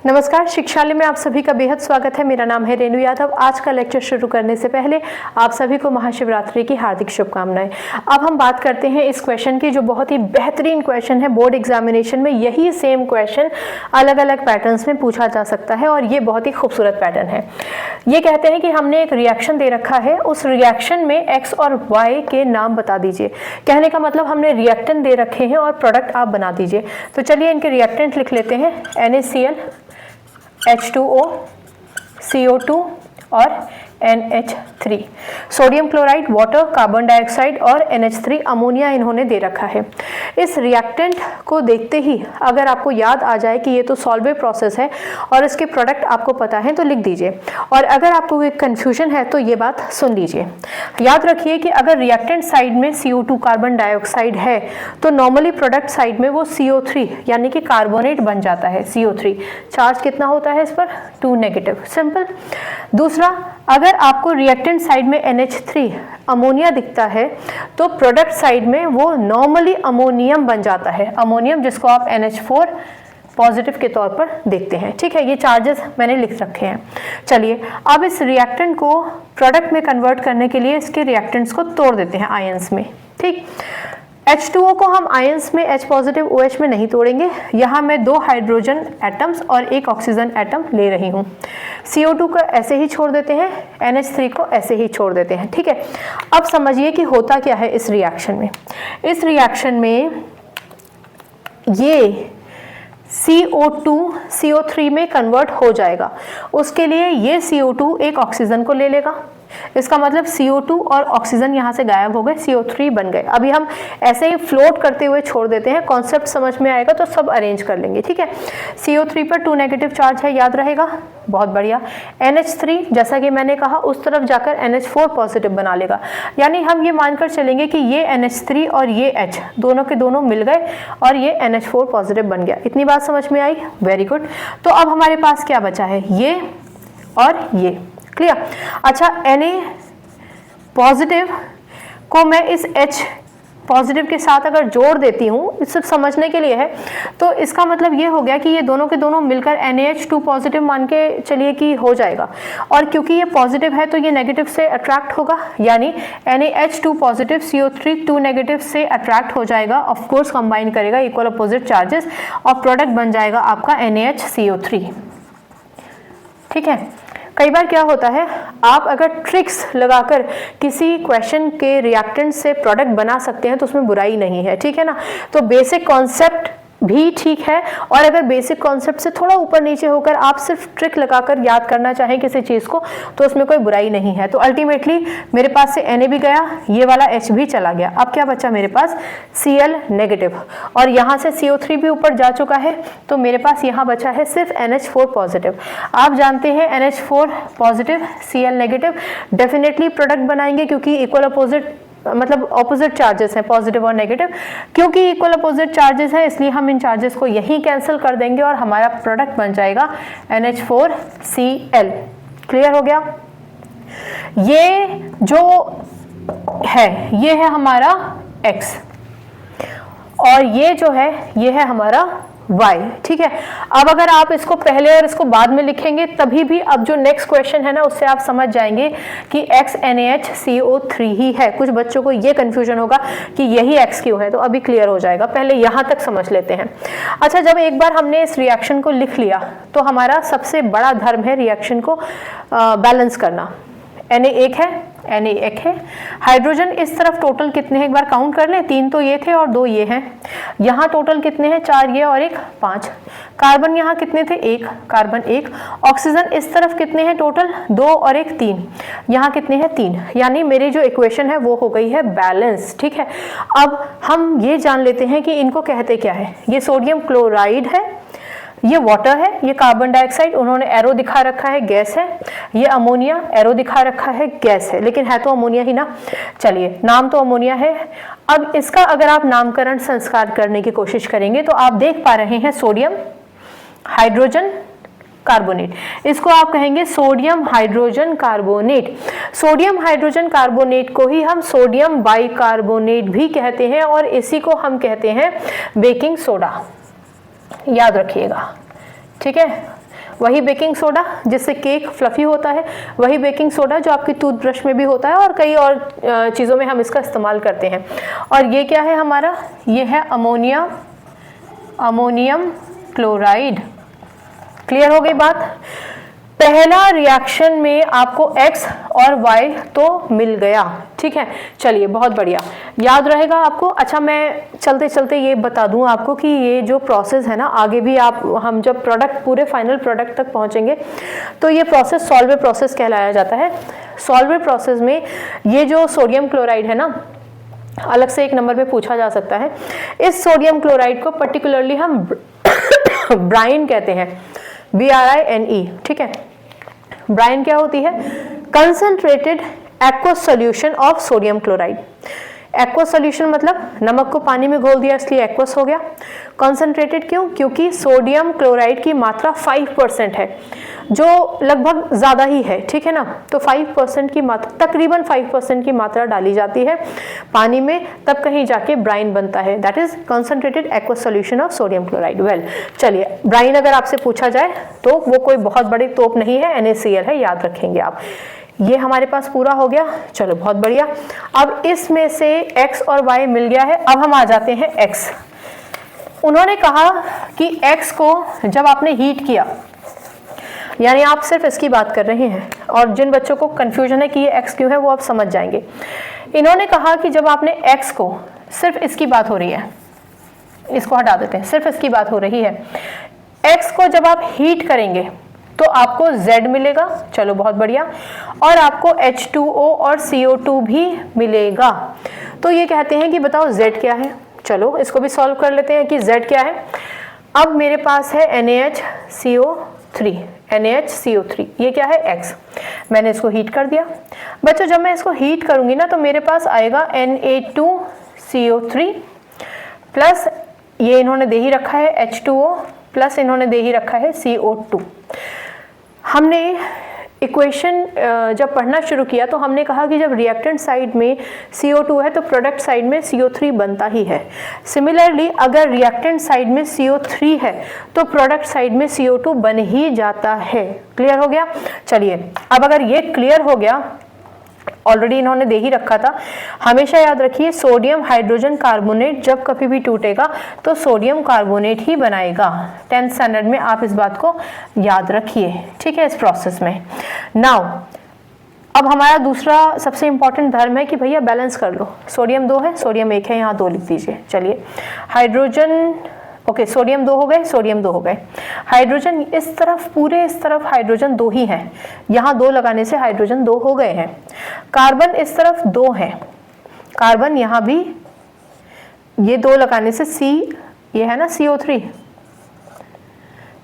नमस्कार, शिक्षालय में आप सभी का बेहद स्वागत है। मेरा नाम है रेणु यादव। आज का लेक्चर शुरू करने से पहले आप सभी को महाशिवरात्रि की हार्दिक शुभकामनाएं। अब हम बात करते हैं इस क्वेश्चन की, जो बहुत ही बेहतरीन क्वेश्चन है। बोर्ड एग्जामिनेशन में यही सेम क्वेश्चन अलग अलग पैटर्न्स में पूछा जा सकता है और ये बहुत ही खूबसूरत पैटर्न है। ये कहते हैं कि हमने एक रिएक्शन दे रखा है, उस रिएक्शन में एक्स और वाई के नाम बता दीजिए। कहने का मतलब हमने रिएक्टेंट दे रखे हैं और प्रोडक्ट आप बना दीजिए। तो चलिए इनके रिएक्टेंट लिख लेते हैं। NaCl, H2O, CO2 और NH3। Sodium chloride, water, carbon dioxide और NH3 अमोनिया इन्होंने दे रखा है। इस रिएक्टेंट को देखते ही अगर आपको याद आ जाए कि ये तो सॉल्वेबल प्रोसेस है और इसके प्रोडक्ट आपको पता है तो लिख दीजिए, और अगर आपको कोई कंफ्यूजन है तो ये बात सुन लीजिए। याद रखिए कि अगर रिएक्टेंट साइड में CO2 कार्बन डाइऑक्साइड है तो नॉर्मली प्रोडक्ट साइड में वो CO3 यानी कि कार्बोनेट बन जाता है। CO3 चार्ज कितना होता है इस पर? 2 नेगेटिव। सिंपल। दूसरा, अगर आपको रिएक्टेंट साइड में NH3 अमोनिया दिखता है तो प्रोडक्ट साइड में वो नॉर्मली अमोनियम बन जाता है। अमोनियम जिसको आप NH4 पॉजिटिव के तौर पर देखते हैं। ठीक है, ये चार्जेस मैंने लिख रखे हैं। चलिए अब इस रिएक्टेंट को प्रोडक्ट में कन्वर्ट करने के लिए इसके रिएक्टेंट्स को तोड़ देते हैं आयंस में। ठीक, H2O को हम आयंस में H पॉजिटिव OH में नहीं तोड़ेंगे। यहाँ मैं 2 हाइड्रोजन एटम्स और 1 ऑक्सीजन एटम ले रही हूँ। CO2 को ऐसे ही छोड़ देते हैं, NH3 को ऐसे ही छोड़ देते हैं। ठीक है, अब समझिए कि होता क्या है इस रिएक्शन में। इस रिएक्शन में ये CO2 CO3 में कन्वर्ट हो जाएगा। उसके लिए ये CO2 एक ऑक्सीजन को ले लेगा। इसका मतलब CO2 और ऑक्सीजन यहाँ से गायब हो गए, CO3 बन गए। अभी हम ऐसे ही फ्लोट करते हुए छोड़ देते हैं, कॉन्सेप्ट समझ में आएगा तो सब अरेंज कर लेंगे। ठीक है, CO3 पर 2 नेगेटिव चार्ज है, याद रहेगा। बहुत बढ़िया। NH3 जैसा कि मैंने कहा उस तरफ जाकर NH4 पॉजिटिव बना लेगा, यानी हम ये मानकर चलेंगे कि ये NH3 और ये H दोनों के दोनों मिल गए और ये NH4 पॉजिटिव बन गया। इतनी बात समझ में आई? Very good. तो अब हमारे पास क्या बचा है? ये और ये। क्लियर? अच्छा, Na पॉजिटिव को मैं इस H पॉजिटिव के साथ अगर जोड़ देती हूँ, इस सिर्फ समझने के लिए है, तो इसका मतलब ये हो गया कि ये दोनों के दोनों मिलकर NaH2 पॉजिटिव मान के चलिए कि हो जाएगा। और क्योंकि ये पॉजिटिव है तो ये नेगेटिव से अट्रैक्ट होगा, यानी NaH2 पॉजिटिव CO3 2 नेगेटिव से अट्रैक्ट हो जाएगा। ऑफ कोर्स कंबाइन करेगा इक्वल अपोजिट चार्जेस और प्रोडक्ट बन जाएगा आपका NaHCO3। ठीक है, कई बार क्या होता है, आप अगर ट्रिक्स लगाकर किसी क्वेश्चन के रिएक्टेंट से प्रोडक्ट बना सकते हैं तो उसमें बुराई नहीं है। ठीक है ना? तो बेसिक कॉन्सेप्ट भी ठीक है, और अगर बेसिक कॉन्सेप्ट से थोड़ा ऊपर नीचे होकर आप सिर्फ ट्रिक लगाकर याद करना चाहें किसी चीज़ को तो उसमें कोई बुराई नहीं है। तो अल्टीमेटली मेरे पास से Na भी गया, ये वाला H भी चला गया। अब क्या बचा मेरे पास? Cl नेगेटिव, और यहाँ से CO3 भी ऊपर जा चुका है तो मेरे पास यहाँ बचा है सिर्फ NH4 पॉजिटिव। आप जानते हैं NH4 positive Cl negative definitely product बनाएंगे, क्योंकि इक्वल अपोजिट मतलब ऑपोजिट चार्जेस हैं, पॉजिटिव और नेगेटिव। क्योंकि इक्वल अपोजिट चार्जेस हैं इसलिए हम इन चार्जेस को यहीं कैंसिल कर देंगे और हमारा प्रोडक्ट बन जाएगा NH4Cl। क्लियर हो गया? ये जो है ये है हमारा X और ये जो है ये है हमारा Y। ठीक है, अब अगर आप इसको पहले और इसको बाद में लिखेंगे तभी भी अब जो नेक्स्ट क्वेश्चन है ना उससे आप समझ जाएंगे कि X NaHCO3 ही है। कुछ बच्चों को ये कंफ्यूजन होगा कि यही X क्यों है, तो अभी क्लियर हो जाएगा। पहले यहाँ तक समझ लेते हैं। अच्छा, जब एक बार हमने इस रिएक्शन को लिख लिया तो हमारा सबसे बड़ा धर्म है रिएक्शन को बैलेंस करना। Na एक है, हाइड्रोजन इस तरफ टोटल कितने हैं एक बार काउंट कर लें। 3 तो ये थे और 2 ये हैं। यहाँ टोटल कितने हैं? 4 ये और 1 5। कार्बन यहाँ कितने थे? 1 कार्बन 1। ऑक्सीजन इस तरफ कितने हैं टोटल? 2 और 1 3। यहाँ कितने हैं? 3। यानी मेरी जो इक्वेशन है वो हो गई है बैलेंस। ठीक है, अब हम ये जान लेते हैं कि इनको कहते क्या है। ये सोडियम क्लोराइड है, ये वाटर है, ये कार्बन डाइऑक्साइड उन्होंने एरो दिखा रखा है गैस है, ये अमोनिया एरो दिखा रखा है गैस है, लेकिन है तो अमोनिया ही ना। चलिए, नाम तो अमोनिया है। अब इसका अगर आप नामकरण संस्कार करने की कोशिश करेंगे तो आप देख पा रहे हैं सोडियम हाइड्रोजन कार्बोनेट, इसको आप कहेंगे sodium hydrogen carbonate. Sodium hydrogen carbonate को ही हम सोडियम बाइकार्बोनेट भी कहते हैं और इसी को हम कहते हैं बेकिंग सोडा। याद रखिएगा, ठीक है। वही बेकिंग सोडा जिससे केक फ्लफी होता है, वही बेकिंग सोडा जो आपकी टूथब्रश में भी होता है और कई और चीज़ों में हम इसका इस्तेमाल करते हैं। और ये क्या है हमारा, ये है अमोनियम क्लोराइड। क्लियर हो गई बात। पहला रिएक्शन में आपको X और Y तो मिल गया, ठीक है। चलिए बहुत बढ़िया, याद रहेगा आपको। अच्छा, मैं चलते चलते ये बता दूं आपको कि ये जो प्रोसेस है ना, आगे भी हम जब प्रोडक्ट पूरे फाइनल प्रोडक्ट तक पहुंचेंगे तो ये प्रोसेस सॉल्वेट प्रोसेस कहलाया जाता है। सॉल्वेट प्रोसेस में ये जो सोडियम क्लोराइड है ना, अलग से एक नंबर पे पूछा जा सकता है। इस सोडियम क्लोराइड को पर्टिकुलरली हम ब्राइन कहते हैं, BRINE, ठीक है। ब्राइन क्या होती है? Concentrated aqueous solution of sodium chloride. Aqueous solution मतलब नमक को पानी में घोल दिया इसलिए एक्वस हो गया। कंसंट्रेटेड क्यों? क्योंकि सोडियम क्लोराइड की मात्रा 5% है, जो लगभग ज़्यादा ही है, ठीक है ना। तो 5% की मात्रा, तकरीबन 5% की मात्रा डाली जाती है पानी में, तब कहीं जाके ब्राइन बनता है। That is concentrated aqueous solution of sodium chloride. Well, चलिए, ब्राइन अगर आपसे पूछा जाए तो वो कोई बहुत बड़ी तोप नहीं है, NaCl है, याद रखेंगे आप। ये हमारे पास पूरा हो गया। चलो बहुत बढ़िया। अब इसमें से X और Y मिल गया है। अब हम आ जाते हैं X। उन्होंने कहा कि X को जब आपने हीट किया, यानी आप सिर्फ इसकी बात कर रहे हैं, और जिन बच्चों को कंफ्यूजन है कि ये X क्यों है वो आप समझ जाएंगे। इन्होंने कहा कि जब आपने X को, सिर्फ इसकी बात हो रही है, इसको हटा देते हैं, सिर्फ इसकी बात हो रही है। X को जब आप हीट करेंगे तो आपको Z मिलेगा। चलो बहुत बढ़िया। और आपको H2O और CO2 भी मिलेगा। तो ये कहते हैं कि बताओ Z क्या है। चलो इसको भी सॉल्व कर लेते हैं कि Z क्या है। अब मेरे पास है NaHCO3, ये क्या है? X। मैंने इसको हीट कर दिया। बच्चों, जब मैं इसको हीट करूंगी ना तो मेरे पास आएगा Na2CO3 प्लस, ये इन्होंने दे ही रखा है H2O प्लस इन्होंने दे ही रखा है CO2। हमने इक्वेशन जब पढ़ना शुरू किया तो हमने कहा कि जब रिएक्टेंट साइड में CO2 है तो प्रोडक्ट साइड में CO3 बनता ही है। सिमिलरली अगर रिएक्टेंट साइड में CO3 है तो प्रोडक्ट साइड में CO2 बन ही जाता है। क्लियर हो गया? चलिए, अब अगर ये क्लियर हो गया, ऑलरेडी इन्होंने दे ही रखा था, हमेशा याद रखिए सोडियम हाइड्रोजन कार्बोनेट जब कभी भी टूटेगा तो सोडियम कार्बोनेट ही बनाएगा। 10th स्टैंडर्ड में आप इस बात को याद रखिए, ठीक है, इस प्रोसेस में। नाउ अब हमारा दूसरा सबसे इंपॉर्टेंट धर्म है कि भैया बैलेंस कर लो। सोडियम 2 है, सोडियम 1 है, यहाँ 2 लिख दीजिए। चलिए, हाइड्रोजन, ओके, सोडियम 2 हो गए, सोडियम 2 हो गए। हाइड्रोजन इस तरफ, पूरे इस तरफ हाइड्रोजन 2 ही हैं, यहाँ 2 लगाने से हाइड्रोजन 2 हो गए हैं। कार्बन इस तरफ 2 हैं, कार्बन यहाँ भी, ये 2 लगाने से C, ये है ना CO3,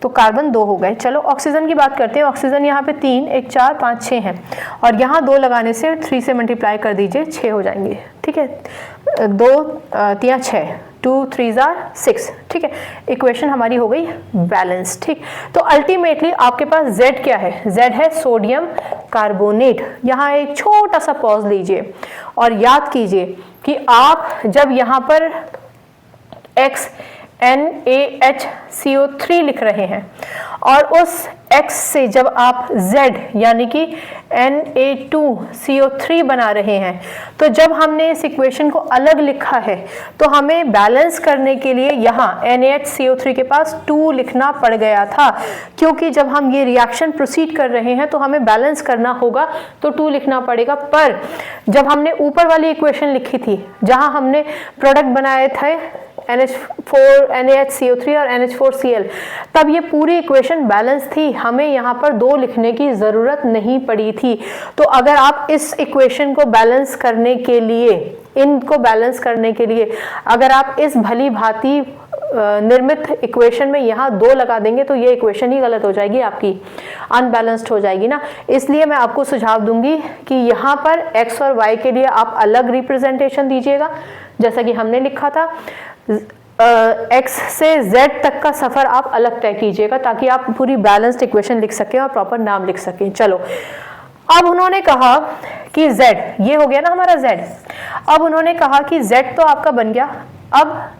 तो कार्बन 2 हो गए। चलो ऑक्सीजन की बात करते हैं। ऑक्सीजन यहाँ पे 3, 1, 4, 5, 6 हैं, और यहाँ 2 लगाने से 3 से मल्टीप्लाई कर दीजिए, 6 हो जाएंगे, ठीक है। 2 3 6, 2 3 6, ठीक है। इक्वेशन हमारी हो गई बैलेंस, ठीक। तो अल्टीमेटली आपके पास Z क्या है? Z है सोडियम कार्बोनेट। यहाँ एक छोटा सा पॉज लीजिए और याद कीजिए कि आप जब यहाँ पर X NaHCO3 लिख रहे हैं और उस X से जब आप Z यानी कि Na2CO3 बना रहे हैं, तो जब हमने इस इक्वेशन को अलग लिखा है तो हमें बैलेंस करने के लिए यहाँ NaHCO3 के पास 2 लिखना पड़ गया था, क्योंकि जब हम ये रिएक्शन प्रोसीड कर रहे हैं तो हमें बैलेंस करना होगा तो 2 लिखना पड़ेगा। पर जब हमने ऊपर वाली इक्वेशन लिखी थी जहाँ हमने प्रोडक्ट बनाए थे NaHCO3 और NH4Cl, तब ये पूरी इक्वेशन बैलेंस थी, हमें यहाँ पर 2 लिखने की ज़रूरत नहीं पड़ी थी। तो अगर आप इस इक्वेशन को बैलेंस करने के लिए, इनको बैलेंस करने के लिए अगर आप इस भली भांति निर्मित इक्वेशन में यहाँ 2 लगा देंगे तो ये इक्वेशन ही गलत हो जाएगी, आपकी अनबैलेंस्ड हो जाएगी ना। इसलिए मैं आपको सुझाव दूंगी कि यहाँ पर X और Y के लिए आप अलग रिप्रेजेंटेशन दीजिएगा, जैसा कि हमने लिखा था। X से Z तक का सफर आप अलग तय कीजिएगा ताकि आप पूरी बैलेंस्ड इक्वेशन लिख सकें और प्रॉपर नाम लिख सकें। चलो, अब उन्होंने कहा कि Z, ये हो गया ना हमारा Z। अब उन्होंने कहा कि Z तो आपका बन गया, अब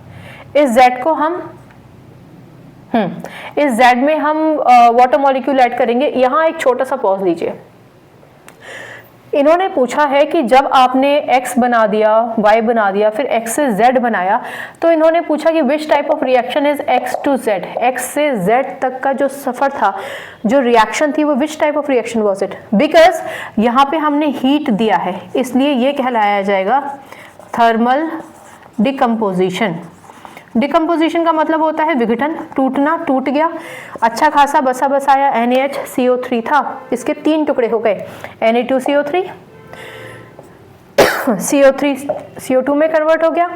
इस Z को हम इस Z में हम वाटर मॉलिक्यूल ऐड करेंगे। यहाँ एक छोटा सा पॉज लीजिए। इन्होंने पूछा है कि जब आपने X बना दिया, Y बना दिया, फिर X से Z बनाया, तो इन्होंने पूछा कि which type of reaction is X to Z, X से Z तक का जो सफ़र था, जो रिएक्शन थी, वो which type of reaction was it. Because यहाँ पे हमने हीट दिया है, इसलिए ये कहलाया जाएगा थर्मल डिकम्पोजिशन। डिकम्पोजिशन का मतलब होता है विघटन, टूटना, टूट गया, अच्छा खासा बसा बसाया NaHCO3 था, इसके 3 टुकड़े हो गए, Na2CO3, CO3 CO2 में कन्वर्ट हो गया,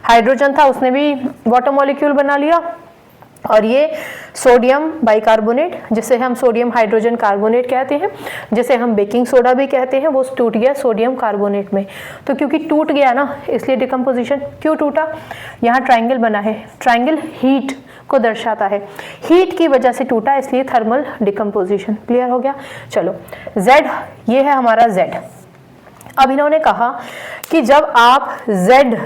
हाइड्रोजन था उसने भी वाटर मॉलिक्यूल बना लिया, और ये सोडियम बाइकार्बोनेट, जिसे हम सोडियम हाइड्रोजन कार्बोनेट कहते हैं, जिसे हम बेकिंग सोडा भी कहते हैं, वो टूट गया सोडियम कार्बोनेट में। तो क्योंकि टूट गया ना, इसलिए डिकम्पोजिशन। क्यों टूटा? यहाँ ट्राइंगल बना है, ट्राइंगल हीट को दर्शाता है, हीट की वजह से टूटा, इसलिए थर्मल डिकम्पोजिशन। क्लियर हो गया? चलो, Z ये है हमारा Z। अब इन्होंने कहा कि जब आप Z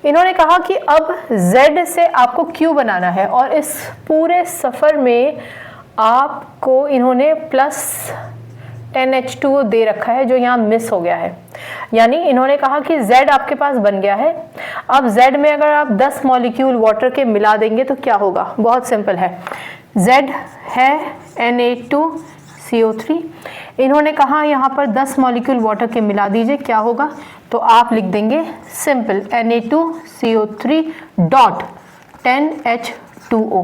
इन्होंने कहा कि अब Z से आपको Q बनाना है, और इस पूरे सफ़र में आपको इन्होंने +10H2O दे रखा है, जो यहाँ मिस हो गया है। यानी इन्होंने कहा कि Z आपके पास बन गया है। अब Z में अगर आप 10 मॉलिक्यूल वाटर के मिला देंगे तो क्या होगा? बहुत सिंपल है। Z है Na2CO3, इन्होंने कहा यहाँ पर 10 मॉलिक्यूल वाटर के मिला दीजिए, क्या होगा? तो आप लिख देंगे सिंपल Na2CO3 डॉट 10H2O,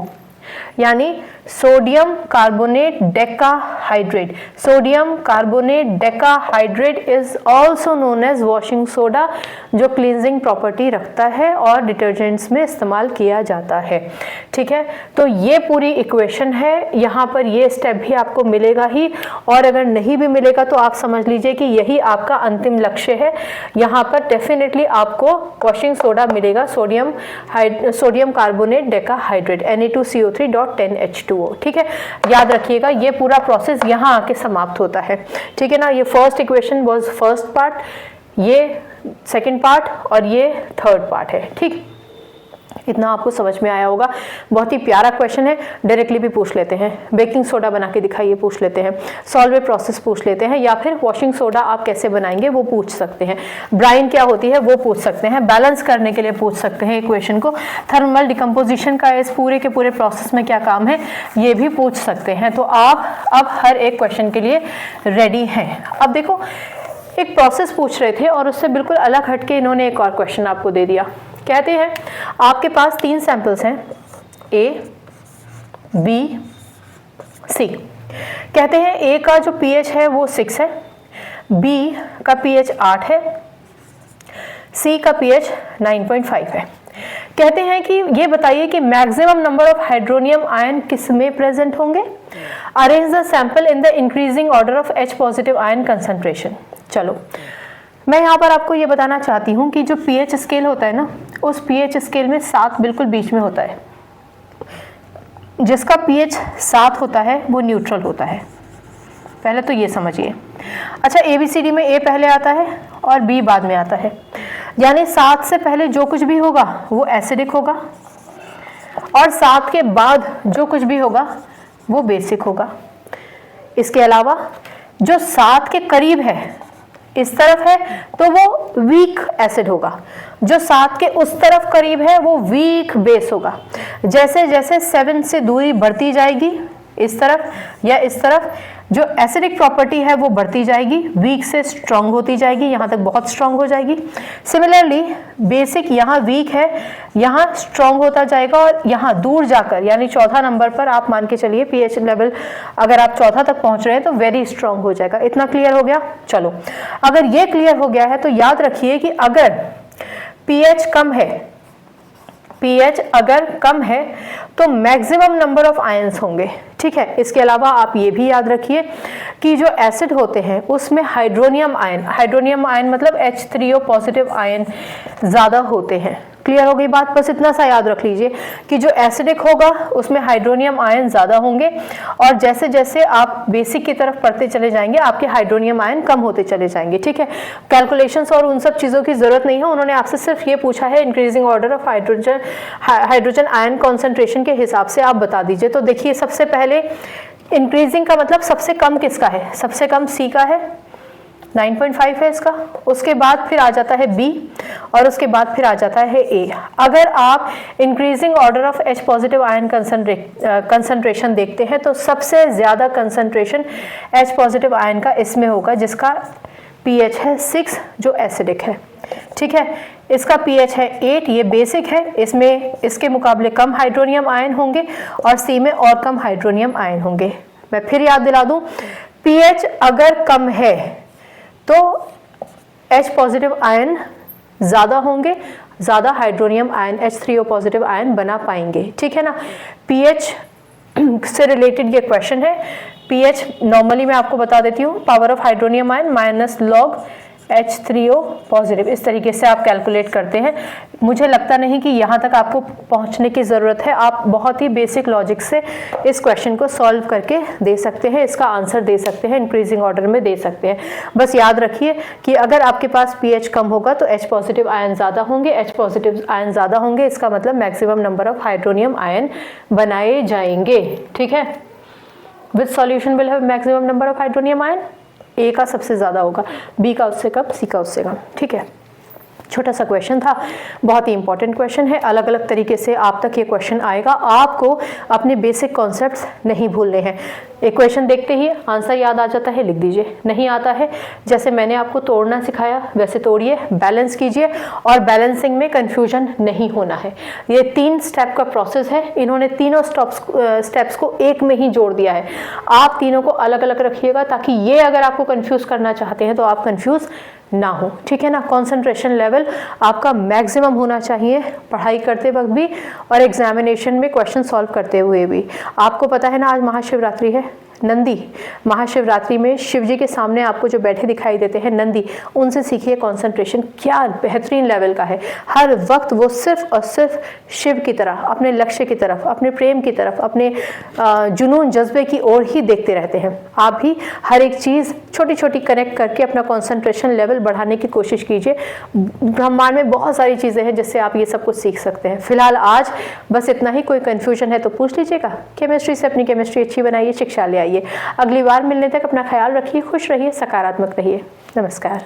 यानी sodium carbonate decahydrate. Sodium carbonate decahydrate is also known as washing soda, जो क्लींजिंग प्रॉपर्टी रखता है और डिटर्जेंट्स में इस्तेमाल किया जाता है। ठीक है, तो ये पूरी इक्वेशन है। यहाँ पर ये स्टेप भी आपको मिलेगा ही, और अगर नहीं भी मिलेगा तो आप समझ लीजिए कि यही आपका अंतिम लक्ष्य है। यहाँ पर डेफिनेटली आपको वॉशिंग सोडा मिलेगा, sodium carbonate decahydrate Na2CO3 dot 10H2O। ठीक है, याद रखिएगा ये पूरा प्रोसेस यहाँ आके समाप्त होता है। ठीक है ना, ये first equation was first part, ये सेकंड पार्ट, और ये थर्ड पार्ट है। ठीक, इतना आपको समझ में आया होगा। बहुत ही प्यारा क्वेश्चन है, डायरेक्टली भी पूछ लेते हैं। बेकिंग सोडा बना के दिखाइए, पूछ लेते हैं। सॉल्वे प्रोसेस पूछ लेते हैं, या फिर वॉशिंग सोडा आप कैसे बनाएंगे वो पूछ सकते हैं। ब्राइन क्या होती है वो पूछ सकते हैं। बैलेंस करने के लिए पूछ सकते हैं इक्वेशन को। थर्मल डिकम्पोजिशन का इस पूरे के पूरे प्रोसेस में क्या काम है ये भी पूछ सकते हैं। तो आप अब हर एक क्वेश्चन के लिए रेडी हैं। अब देखो, एक प्रोसेस पूछ रहे थे और उससे बिल्कुल अलग हटके इन्होंने एक और क्वेश्चन आपको दे दिया। कहते हैं आपके पास 3 सैंपल्स हैं, A, B, C। कहते हैं A का जो pH है वो 6 है, B का pH 8 है, C का pH 9.5 है। कहते हैं कि ये बताइए कि maximum number of hydronium ion किस में प्रेजेंट होंगे। Arrange the sample in the increasing order of H positive ion concentration. चलो, मैं यहाँ पर आपको ये बताना चाहती हूँ कि जो pH स्केल होता है ना, उस pH स्केल में 7 बिल्कुल बीच में होता है। जिसका pH 7 होता है वो न्यूट्रल होता है, पहले तो ये समझिए। अच्छा, ABCD में A पहले आता है और B बाद में आता है, यानी 7 से पहले जो कुछ भी होगा वो एसिडिक होगा, और 7 के बाद जो कुछ भी होगा वो बेसिक होगा। इसके अलावा जो 7 के करीब है, इस तरफ है, तो वो वीक एसिड होगा। जो 7 के उस तरफ करीब है वो वीक बेस होगा। जैसे जैसे 7 से दूरी बढ़ती जाएगी, इस तरफ या इस तरफ, जो एसिडिक प्रॉपर्टी है वो बढ़ती जाएगी, वीक से स्ट्रांग होती जाएगी, यहाँ तक बहुत स्ट्रांग हो जाएगी। सिमिलरली बेसिक यहाँ वीक है, यहाँ स्ट्रांग होता जाएगा, और यहाँ दूर जाकर यानी चौथा नंबर पर आप मान के चलिए pH लेवल अगर आप चौथा तक पहुँच रहे हैं तो वेरी स्ट्रांग हो जाएगा। इतना क्लियर हो गया? चलो, अगर ये क्लियर हो गया है तो याद रखिए कि अगर pH कम है, pH अगर कम है तो मैक्सिमम नंबर ऑफ आयंस होंगे। ठीक है, इसके अलावा आप ये भी याद रखिए कि जो एसिड होते हैं उसमें हाइड्रोनियम आयन मतलब H3O पॉजिटिव आयन ज़्यादा होते हैं। क्लियर हो गई बात? बस इतना सा याद रख लीजिए कि जो एसिडिक होगा उसमें हाइड्रोनियम आयन ज़्यादा होंगे, और जैसे जैसे आप बेसिक की तरफ पढ़ते चले जाएंगे आपके हाइड्रोनियम आयन कम होते चले जाएंगे। ठीक है, कैलकुलेशंस और उन सब चीज़ों की ज़रूरत नहीं है, उन्होंने आपसे सिर्फ ये पूछा है increasing order of hydrogen ion concentration के हिसाब से आप बता दीजिए। तो देखिए, सबसे पहले इंक्रीजिंग का मतलब सबसे कम किसका है? सबसे कम सी का है, 9.5 है इसका। उसके बाद फिर आ जाता है बी, और उसके बाद फिर आ जाता है ए। अगर आप increasing order of H positive ion concentration देखते हैं तो सबसे ज़्यादा कंसंट्रेशन H पॉजिटिव आयन का इसमें होगा, जिसका pH है 6, जो एसिडिक है। ठीक है, इसका pH है 8, ये बेसिक है, इसमें इसके मुकाबले कम हाइड्रोनियम आयन होंगे, और सी में और कम हाइड्रोनियम आयन होंगे। मैं फिर याद दिला दूं, pH अगर कम है तो H पॉजिटिव आयन ज़्यादा होंगे, ज़्यादा hydronium ion H3O positive ion बना पाएंगे। ठीक है ना, pH से रिलेटेड ये क्वेश्चन है। pH नॉर्मली मैं आपको बता देती हूँ, power of hydronium ion minus log H3O positive, इस तरीके से आप कैलकुलेट करते हैं। मुझे लगता नहीं कि यहाँ तक आपको पहुँचने की ज़रूरत है, आप बहुत ही बेसिक लॉजिक से इस क्वेश्चन को सॉल्व करके दे सकते हैं, इसका आंसर दे सकते हैं, इंक्रीजिंग ऑर्डर में दे सकते हैं। बस याद रखिए कि अगर आपके पास pH कम होगा तो H पॉजिटिव आयन ज़्यादा होंगे, H पॉजिटिव आयन ज़्यादा होंगे, इसका मतलब maximum number of hydronium ion बनाए जाएंगे। ठीक है, with solution will have maximum number of hydronium ion, A का सबसे ज़्यादा होगा, बी का उससे कम, सी का उससे कम। ठीक है, छोटा सा क्वेश्चन था, बहुत ही इंपॉर्टेंट क्वेश्चन है। अलग अलग तरीके से आप तक ये क्वेश्चन आएगा, आपको अपने बेसिक कॉन्सेप्ट्स नहीं भूलने हैं। एक क्वेश्चन देखते ही आंसर याद आ जाता है, लिख दीजिए। नहीं आता है, जैसे मैंने आपको तोड़ना सिखाया वैसे तोड़िए, बैलेंस कीजिए, और बैलेंसिंग में कंफ्यूजन नहीं होना है। ये 3 स्टेप का प्रोसेस है, इन्होंने तीनों स्टेप्स को एक में ही जोड़ दिया है। आप तीनों को अलग अलग रखिएगा, ताकि ये अगर आपको कंफ्यूज करना चाहते हैं तो आप कंफ्यूज ना हो। ठीक है ना, कंसंट्रेशन लेवल आपका मैक्सिमम होना चाहिए पढ़ाई करते वक्त भी और एग्जामिनेशन में क्वेश्चन सॉल्व करते हुए भी। आपको पता है ना, आज महाशिवरात्रि है। नंदी महाशिवरात्रि में शिव जी के सामने आपको जो बैठे दिखाई देते हैं नंदी, उनसे सीखिए कंसंट्रेशन क्या बेहतरीन लेवल का है। हर वक्त वो सिर्फ और सिर्फ शिव की तरफ, अपने लक्ष्य की तरफ, अपने प्रेम की तरफ, अपने जुनून जज्बे की ओर ही देखते रहते हैं। आप भी हर एक चीज़ छोटी छोटी कनेक्ट करके अपना कंसंट्रेशन लेवल बढ़ाने की कोशिश कीजिए। ब्रह्मांड में बहुत सारी चीज़ें हैं जिससे आप ये सब कुछ सीख सकते हैं। फिलहाल आज बस इतना ही, कोई कन्फ्यूजन है तो पूछ लीजिएगा। केमिस्ट्री से अपनी केमिस्ट्री अच्छी बनाइए, शिक्षा ले आइए। अगली बार मिलने तक अपना ख्याल रखिए, खुश रहिए, सकारात्मक रहिए। नमस्कार।